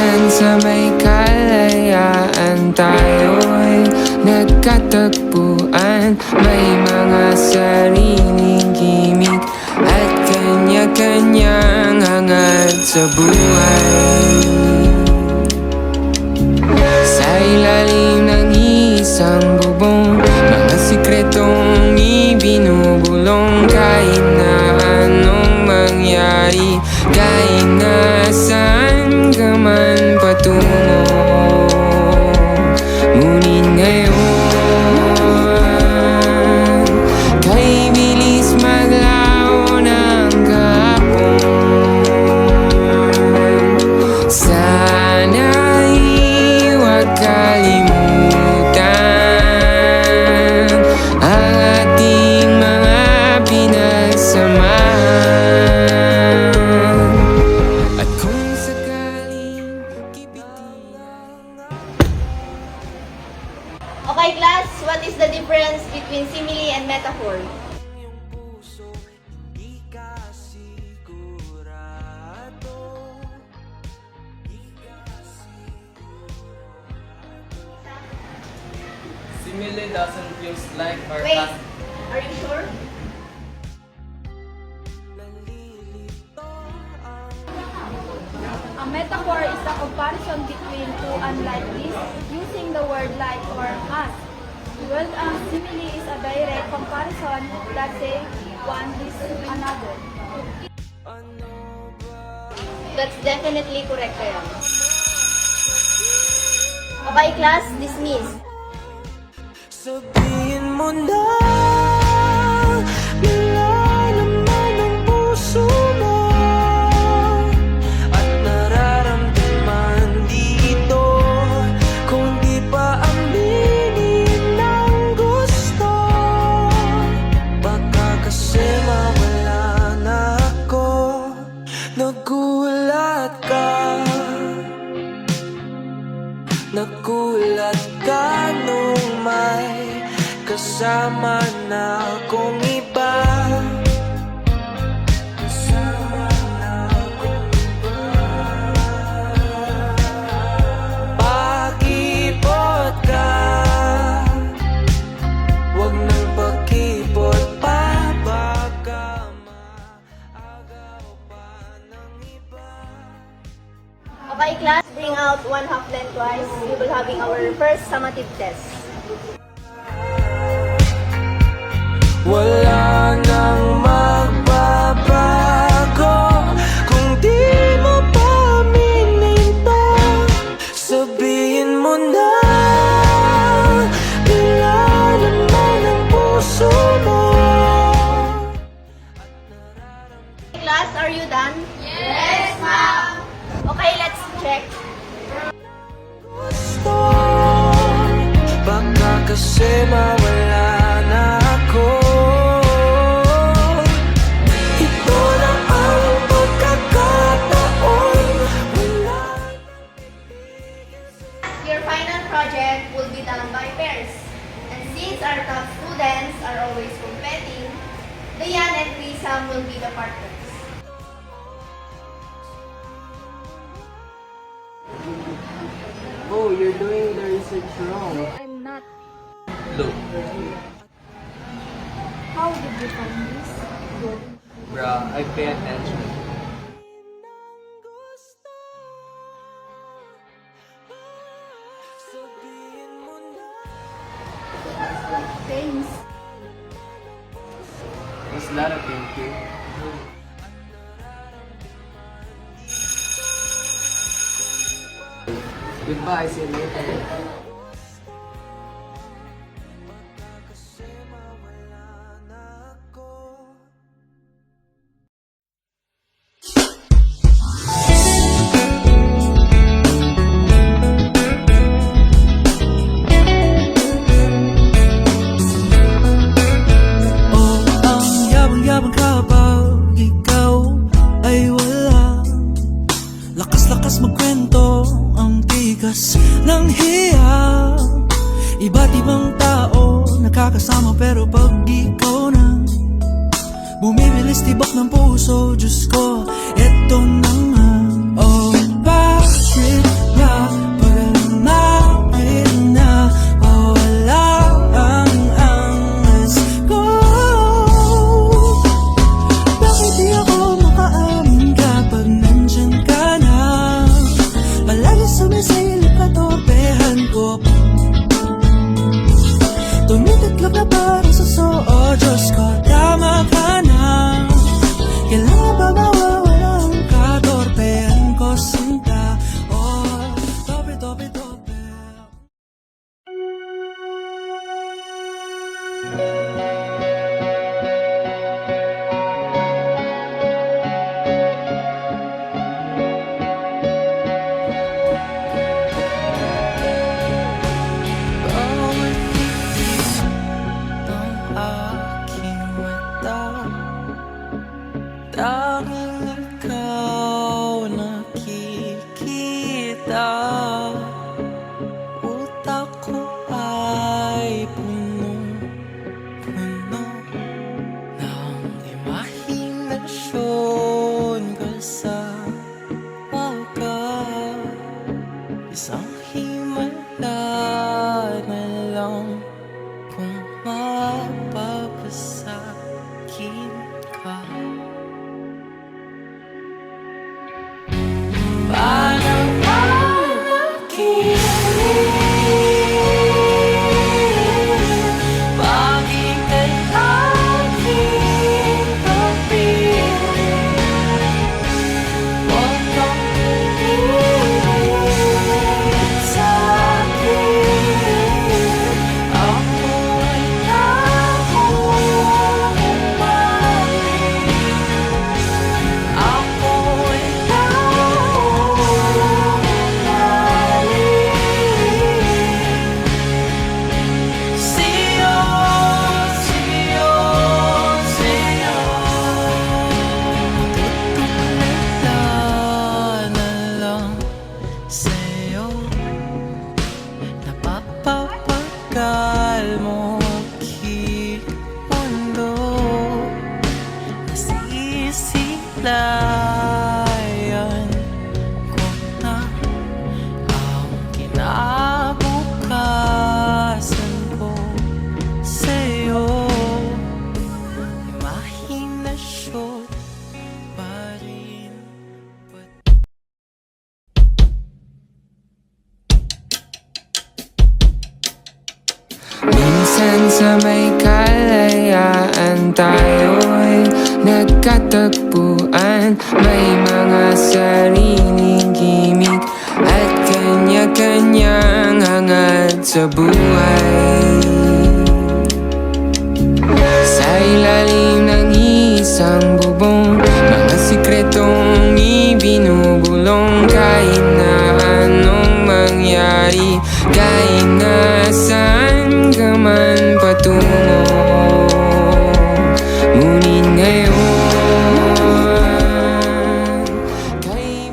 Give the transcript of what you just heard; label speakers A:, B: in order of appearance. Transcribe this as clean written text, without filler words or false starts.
A: Minsan sa may kalayaan tayo'y nagkatagpuan. May mga sariling gimmick at kanya-kanyang hangad sa buhay. Sa ilalim ng isang bubong, mga sikretong ibinubulong. Kahit na anong mangyari, kahit na saan ka man patungo, ngunit ngayon, kay bilis maglaho ng kahapon. Sana'y huwag kalimutan ang ating mga pinagsamahan. At kung sakaling
B: Okay class, what is the difference between simile and metaphor?
C: Simile doesn't use like or
B: Wait,
C: as.
B: are you sure?
D: A metaphor is a comparison between two unlikely using the word like or as. Well, a simile is a direct comparison that say one is another.
B: That's definitely correct kaya. Okay class, dismiss.
A: sabihin mo na nilalaman ng puso mo at nararamdaman dito. Kung di pa aminin ng gusto, baka kasi mawala na ako. Nagulat ka, nagulat ka nung may kasama na akong iba. Kasama na akong iba. Pakipot ka, huwag nang pakipot pa. Baka maagaw pa ng iba.
B: Okay class, bring out one half lengthwise. We will having our first summative test.
A: Wala nang magbabago kung di mo pa mininto. Sabihin mo na nilalaman ng puso mo.
B: Class, are you done? Yes, ma'am. Okay, let's check.
A: Gusto, baka kasi mawala na ako. Ito na ang pagkakataon. Wala.
B: Your final project will be done by pairs. And since our top students are always competing, Dayan and Trisam will be the partners.
C: Oh, you're doing the research wrong.
D: I'm not.
C: Look,
D: How did you find this? Good.
C: bruh, I pay attention.
A: Sabihin mo na.
D: Thanks.
C: It's not a thank you. Goodbye, see you later.
A: Kasi mawala na ako. Oh, ang yabang-yabang kapag ikaw ay wala. Lakas-lakas magkwento, ang tigas ng hiya. Iba't ibang tao nakakasama pero pag ikaw na bumibilis tibok ng puso. Diyos ko, eto na nga. Oh, bakit Tanging ikaw nakikita. Utak ko ay punong-puno ng imahinasyon. Kasama ka, isang himala na lang kung mapapasakin ka. Parang panaginip, pag-ibig ay aking kapiling. Huwag kang pipilit sa'kin, ako ay nakumaling. Ako ay nakumaling. Sa'yo, sa'yo, sa'yo. Tutulala na lang sa'yo. Napapapagal mo aking mundo. Nasisilayan ko na ang kinabukasan ko sa'yo. Imahinasyon pa rin.
E: Minsan sa may kalayaan tayo'y nagkatagpuan. May mga sariling gimik at kanya-kanyang hangad sa buhay. Sa ilalim ng isang bubong, mga sikretong ibinubulong. Kahit na anong mangyari, kahit na saan ka man